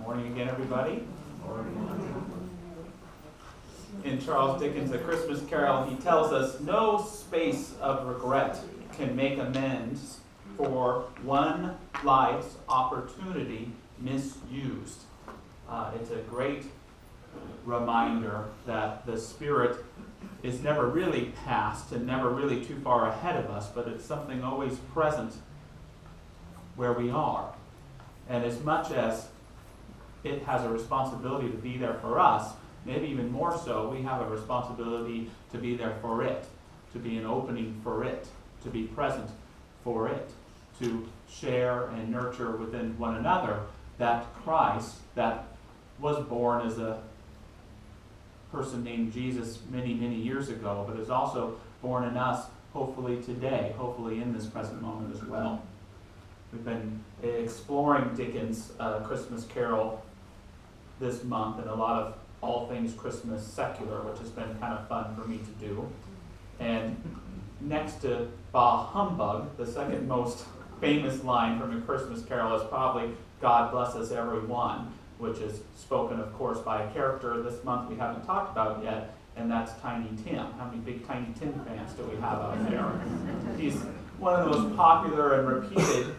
Morning again, everybody. In Charles Dickens' A Christmas Carol, he tells us no space of regret can make amends for one life's opportunity misused. It's a great reminder that the Spirit is never really past and never really too far ahead of us, but it's something always present where we are. And as much as it has a responsibility to be there for us, maybe even more so, we have a responsibility to be there for it, to be an opening for it, to be present for it, to share and nurture within one another that Christ that was born as a person named Jesus many, many years ago, but is also born in us, hopefully today, hopefully in this present moment as well. We've been exploring Dickens' Christmas Carol this month, and a lot of all things Christmas secular, which has been kind of fun for me to do. And next to Bah Humbug, the second most famous line from A Christmas Carol is probably God Bless Us Everyone, which is spoken, of course, by a character this month we haven't talked about yet, and that's Tiny Tim. How many big Tiny Tim fans do we have out there? He's one of the most popular and repeated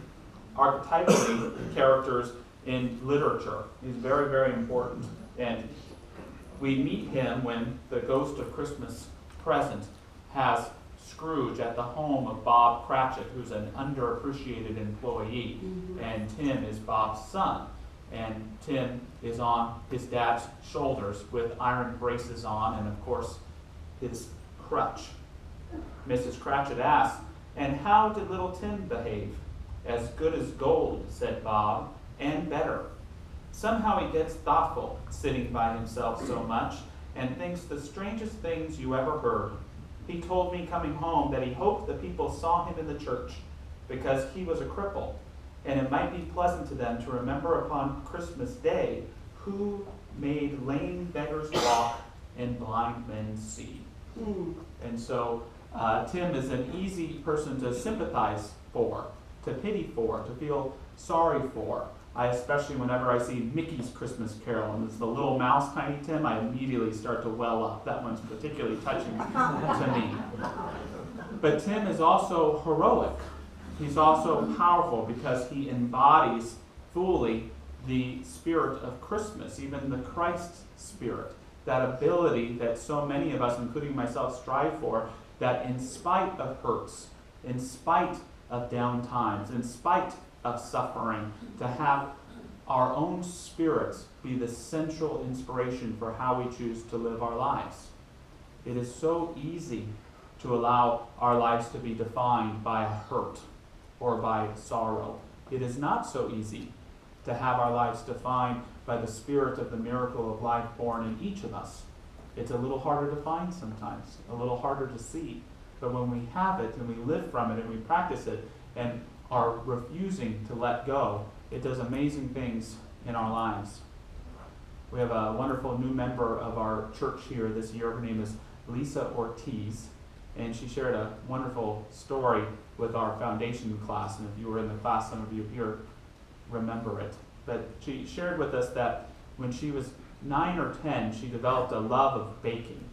archetypally characters in literature. He's very, very important. And we meet him when the Ghost of Christmas Present has Scrooge at the home of Bob Cratchit, who's an underappreciated employee. And Tim is Bob's son. And Tim is on his dad's shoulders with iron braces on and, of course, his crutch. Mrs. Cratchit asks, "And how did little Tim behave?" "As good as gold," said Bob, "and better. Somehow he gets thoughtful, sitting by himself so much, and thinks the strangest things you ever heard. He told me coming home that he hoped the people saw him in the church, because he was a cripple, and it might be pleasant to them to remember upon Christmas Day who made lame beggars walk and blind men see." And so Tim is an easy person to sympathize for, to pity for, to feel sorry for. Especially whenever I see Mickey's Christmas Carol and it's the little mouse Tiny Tim, I immediately start to well up. That one's particularly touching to me. But Tim is also heroic. He's also powerful because he embodies fully the spirit of Christmas, even the Christ spirit, that ability that so many of us, including myself, strive for, that in spite of hurts, in spite of down times, in spite of suffering, to have our own spirits be the central inspiration for how we choose to live our lives. It is so easy to allow our lives to be defined by a hurt or by sorrow. It is not so easy to have our lives defined by the spirit of the miracle of life born in each of us. It's a little harder to find sometimes, a little harder to see. But when we have it and we live from it and we practice it and are refusing to let go, it does amazing things in our lives. We have a wonderful new member of our church here this year. Her name is Lisa Ortiz, and she shared a wonderful story with our foundation class, and if you were in the class, some of you here remember it. But she shared with us that when she was 9 or 10, she developed a love of baking.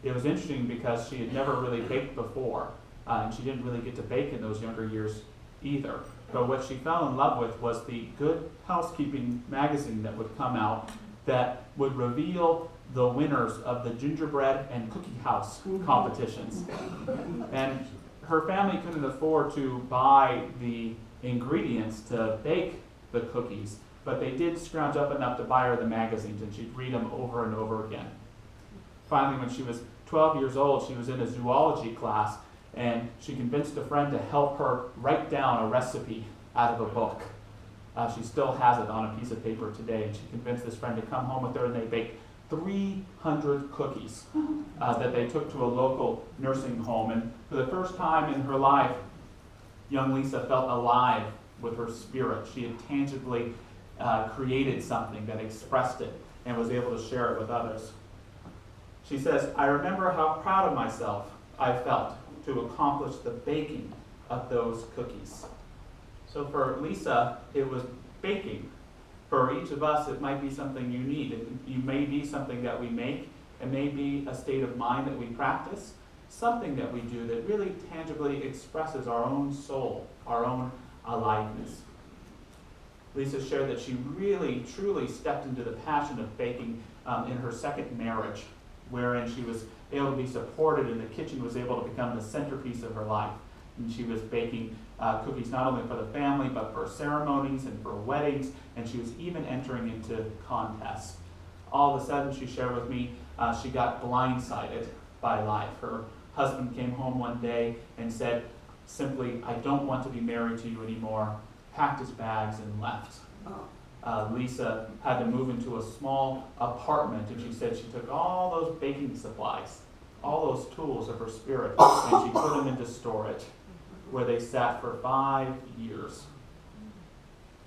It was interesting because she had never really baked before, and she didn't really get to bake in those younger years either. But what she fell in love with was the Good Housekeeping magazine that would come out that would reveal the winners of the gingerbread and cookie house competitions. And her family couldn't afford to buy the ingredients to bake the cookies, but they did scrounge up enough to buy her the magazines, and she'd read them over and over again. Finally, when she was 12 years old, she was in a zoology class, and she convinced a friend to help her write down a recipe out of a book. She still has it on a piece of paper today, and she convinced this friend to come home with her, and they baked 300 cookies that they took to a local nursing home. And for the first time in her life, young Lisa felt alive with her spirit. She had tangibly created something that expressed it and was able to share it with others. She says, "I remember how proud of myself I felt to accomplish the baking of those cookies." So for Lisa, it was baking For each of us, it might be something you need. It may be something that we make. It may be a state of mind that we practice. Something that we do that really tangibly expresses our own soul, our own aliveness. Lisa shared that she really, truly stepped into the passion of baking in her second marriage, wherein she was able to be supported and the kitchen was able to become the centerpiece of her life. And she was baking cookies not only for the family, but for ceremonies and for weddings, and she was even entering into contests. All of a sudden, she shared with me, she got blindsided by life. Her husband came home one day and said simply, "I don't want to be married to you anymore," packed his bags and left. Lisa had to move into a small apartment, and she said she took all those baking supplies, all those tools of her spirit, and she put them into storage, where they sat for 5 years.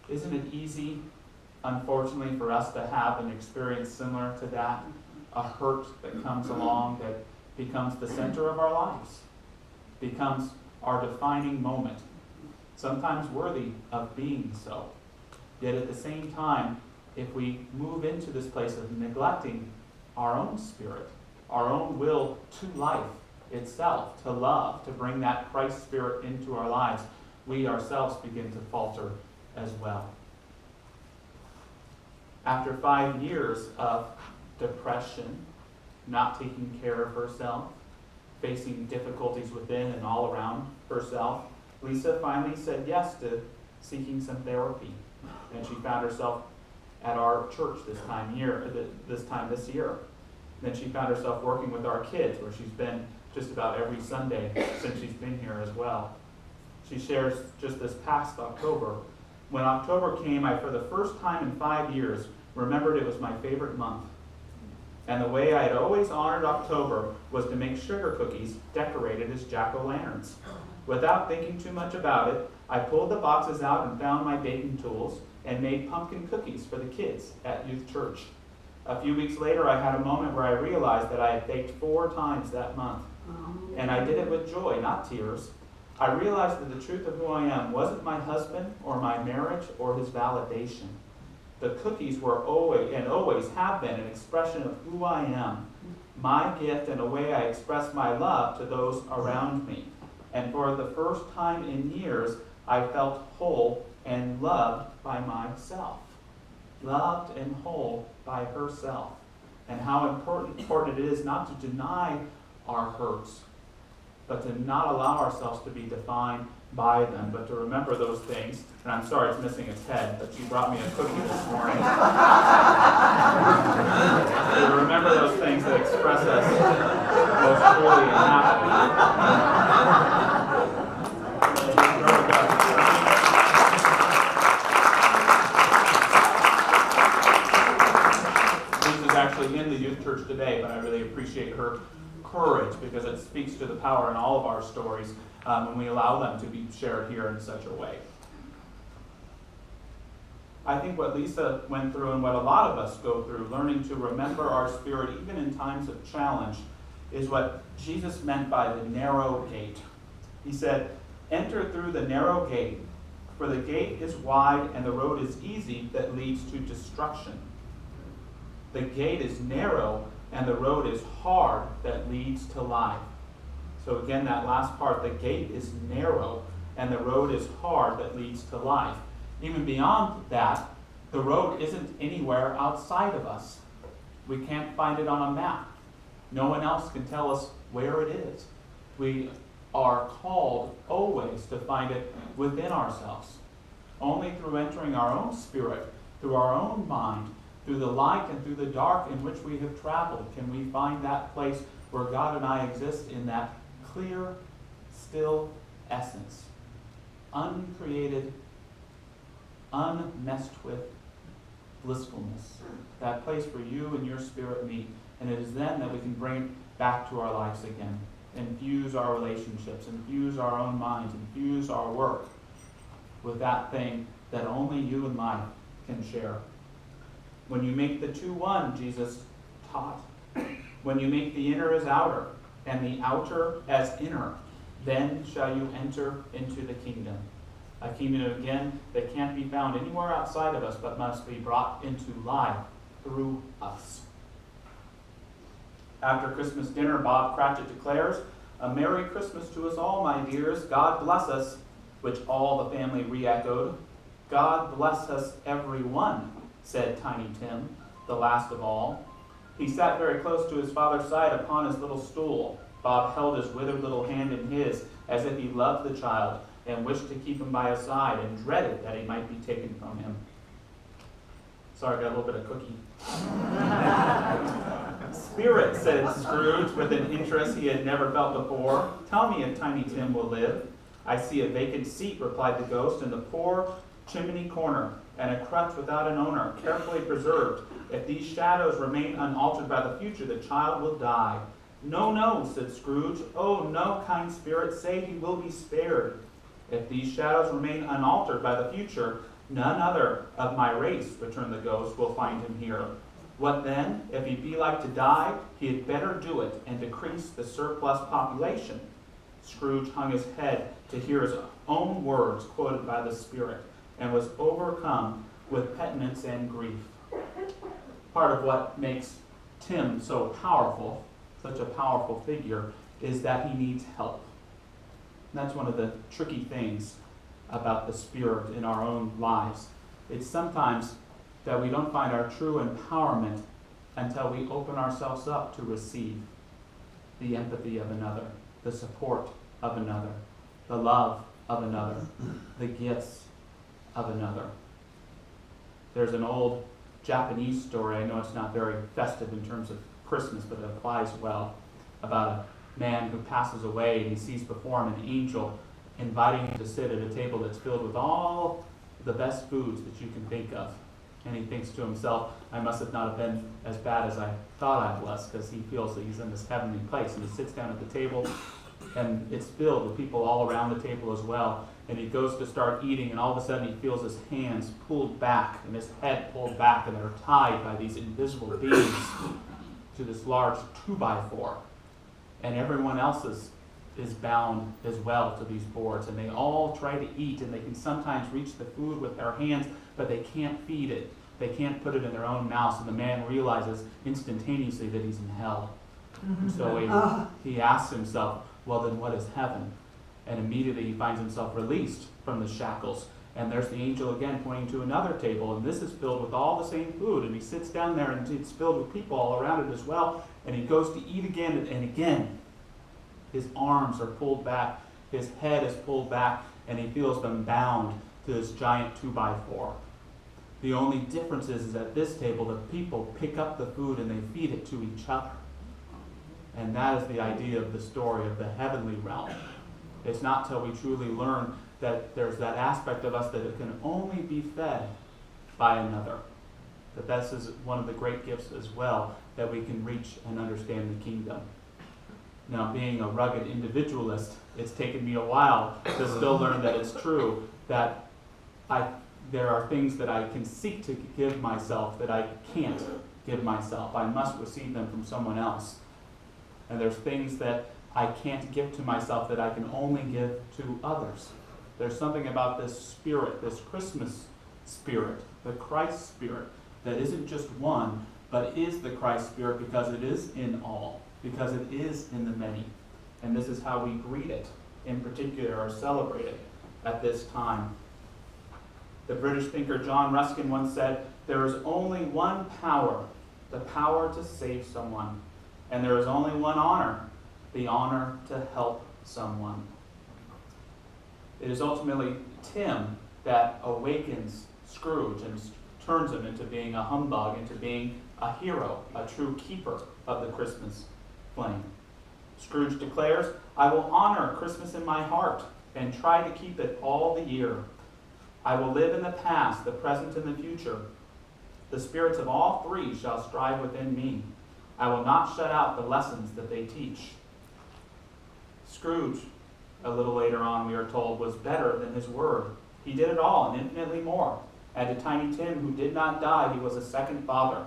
Isn't it easy, unfortunately, for us to have an experience similar to that? A hurt that comes along that becomes the center of our lives, becomes our defining moment, sometimes worthy of being so. Yet at the same time, if we move into this place of neglecting our own spirit, our own will to life itself, to love, to bring that Christ spirit into our lives, we ourselves begin to falter as well. After 5 years of depression, not taking care of herself, facing difficulties within and all around herself, Lisa finally said yes to seeking some therapy. And she found herself at our church this time this year. Then she found herself working with our kids, where she's been just about every Sunday since she's been here as well. She shares just this past October. When October came, I, for the first time in 5 years, remembered it was my favorite month. And the way I had always honored October was to make sugar cookies decorated as jack-o'-lanterns. Without thinking too much about it, I pulled the boxes out and found my baking tools and made pumpkin cookies for the kids at youth church. A few weeks later, I had a moment where I realized that I had baked 4 times that month. And I did it with joy, not tears. I realized that the truth of who I am wasn't my husband or my marriage or his validation. The cookies were always and always have been an expression of who I am, my gift and a way I express my love to those around me. And for the first time in years, I felt whole and loved by myself. Loved and whole by herself. And how important it is not to deny our hurts, but to not allow ourselves to be defined by them, but to remember those things. And I'm sorry it's missing its head, but she brought me a cookie this morning. To remember those things that express us most truly and happily. Lisa's actually in the youth church today, but I really appreciate her courage, because it speaks to the power in all of our stories when we allow them to be shared here in such a way. I think what Lisa went through and what a lot of us go through, learning to remember our spirit even in times of challenge, is what Jesus meant by the narrow gate. He said, "Enter through the narrow gate, for the gate is wide and the road is easy that leads to destruction. The gate is narrow and the road is hard that leads to life." So again, that last part, the gate is narrow and the road is hard that leads to life. Even beyond that, the road isn't anywhere outside of us. We can't find it on a map. No one else can tell us where it is. We are called always to find it within ourselves. Only through entering our own spirit, through our own mind, through the light and through the dark in which we have traveled, can we find that place where God and I exist in that clear, still essence, uncreated, unmessed with blissfulness. That place where you and your spirit meet. And it is then that we can bring it back to our lives again. Infuse our relationships, infuse our own minds, infuse our work with that thing that only you and life can share. When you make the two one, Jesus taught, when you make the inner as outer and the outer as inner, then shall you enter into the kingdom. A kingdom, again, that can't be found anywhere outside of us, but must be brought into life through us. After Christmas dinner, Bob Cratchit declares, "A Merry Christmas to us all, my dears. God bless us," which all the family re-echoed. "God bless us, everyone," said Tiny Tim, the last of all. He sat very close to his father's side upon his little stool. Bob held his withered little hand in his, as if he loved the child, and wished to keep him by his side, and dreaded that he might be taken from him. Sorry, I got a little bit of cookie. "Spirit," said Scrooge, with an interest he had never felt before, "tell me if Tiny Tim will live." "I see a vacant seat," replied the ghost, "in the poor chimney corner, and a crutch without an owner, carefully preserved. If these shadows remain unaltered by the future, the child will die." "No, no," said Scrooge. "Oh, no, kind spirit, say he will be spared." "If these shadows remain unaltered by the future, none other of my race," returned the ghost, "will find him here." "What then? If he be like to die, he had better do it, and decrease the surplus population." Scrooge hung his head to hear his own words quoted by the spirit, and was overcome with penitence and grief. Part of what makes Tim so powerful, such a powerful figure, is that he needs help. And that's one of the tricky things about the Spirit in our own lives. It's sometimes that we don't find our true empowerment until we open ourselves up to receive the empathy of another, the support of another, the love of another, the gifts of another. There's an old Japanese story, I know it's not very festive in terms of Christmas, but it applies well, about a man who passes away and he sees before him an angel inviting him to sit at a table that's filled with all the best foods that you can think of. And he thinks to himself, I must have not have been as bad as I thought I was, because he feels that he's in this heavenly place. And he sits down at the table, and it's filled with people all around the table as well. And he goes to start eating, and all of a sudden he feels his hands pulled back and his head pulled back, and they're tied by these invisible beings to this large 2x4. And everyone else is bound as well to these boards, and they all try to eat, and they can sometimes reach the food with their hands, but they can't feed it. They can't put it in their own mouths, and the man realizes instantaneously that he's in hell. And so he asks himself, well, then what is heaven? And immediately he finds himself released from the shackles. And there's the angel again pointing to another table, and this is filled with all the same food. And he sits down there, and it's filled with people all around it as well. And he goes to eat again, and again, his arms are pulled back, his head is pulled back, and he feels them bound to this giant 2x4. The only difference is at this table, the people pick up the food and they feed it to each other. And that is the idea of the story of the heavenly realm. It's not till we truly learn that there's that aspect of us that it can only be fed by another. That this is one of the great gifts as well, that we can reach and understand the kingdom. Now, being a rugged individualist, it's taken me a while to still learn that it's true, that there are things that I can seek to give myself that I can't give myself. I must receive them from someone else. And there's things that I can't give to myself that I can only give to others. There's something about this spirit, this Christmas spirit, the Christ spirit, that isn't just one, but is the Christ spirit because it is in all, because it is in the many. And this is how we greet it, in particular, or celebrate it at this time. The British thinker John Ruskin once said, there is only one power, the power to save someone. And there is only one honor, the honor to help someone. It is ultimately Tim that awakens Scrooge and turns him into being a humbug, into being a hero, a true keeper of the Christmas flame. Scrooge declares, I will honor Christmas in my heart and try to keep it all the year. I will live in the past, the present, and the future. The spirits of all three shall strive within me. I will not shut out the lessons that they teach. Scrooge, a little later on, we are told, was better than his word. He did it all and infinitely more. And to Tiny Tim, who did not die, he was a second father.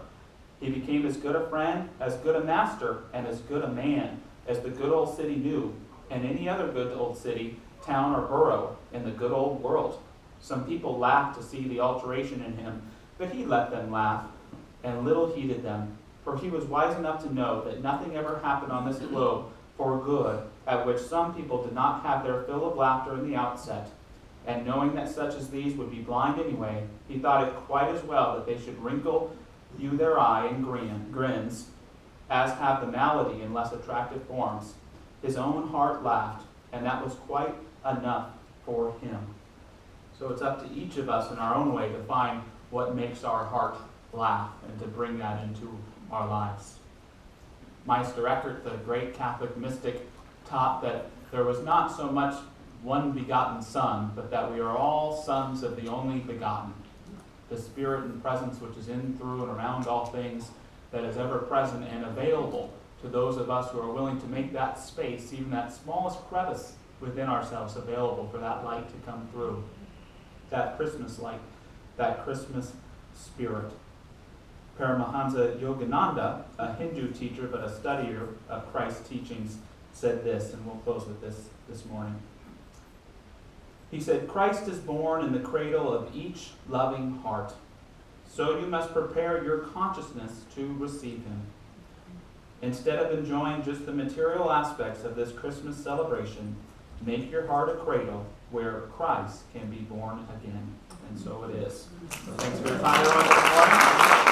He became as good a friend, as good a master, and as good a man as the good old city knew, and any other good old city town or borough in the good old world. Some people laughed to see the alteration in him, but he let them laugh, and little heeded them, for he was wise enough to know that nothing ever happened on this globe for good, at which some people did not have their fill of laughter in the outset. And knowing that such as these would be blind anyway, he thought it quite as well that they should wrinkle you their eye in grins, as have the malady in less attractive forms. His own heart laughed, and that was quite enough for him. So it's up to each of us in our own way to find what makes our heart laugh and to bring that into our lives. Meister Eckhart, the great Catholic mystic, taught that there was not so much one begotten Son, but that we are all sons of the only begotten, the Spirit and presence which is in, through, and around all things, that is ever present and available to those of us who are willing to make that space, even that smallest crevice within ourselves, available for that light to come through. That Christmas light, that Christmas spirit. Paramahansa Yogananda, a Hindu teacher but a studier of Christ's teachings, said this, and we'll close with this morning. He said, Christ is born in the cradle of each loving heart. So you must prepare your consciousness to receive him. Instead of enjoying just the material aspects of this Christmas celebration, make your heart a cradle where Christ can be born again. And so it is. So thanks for your time, everyone, this morning.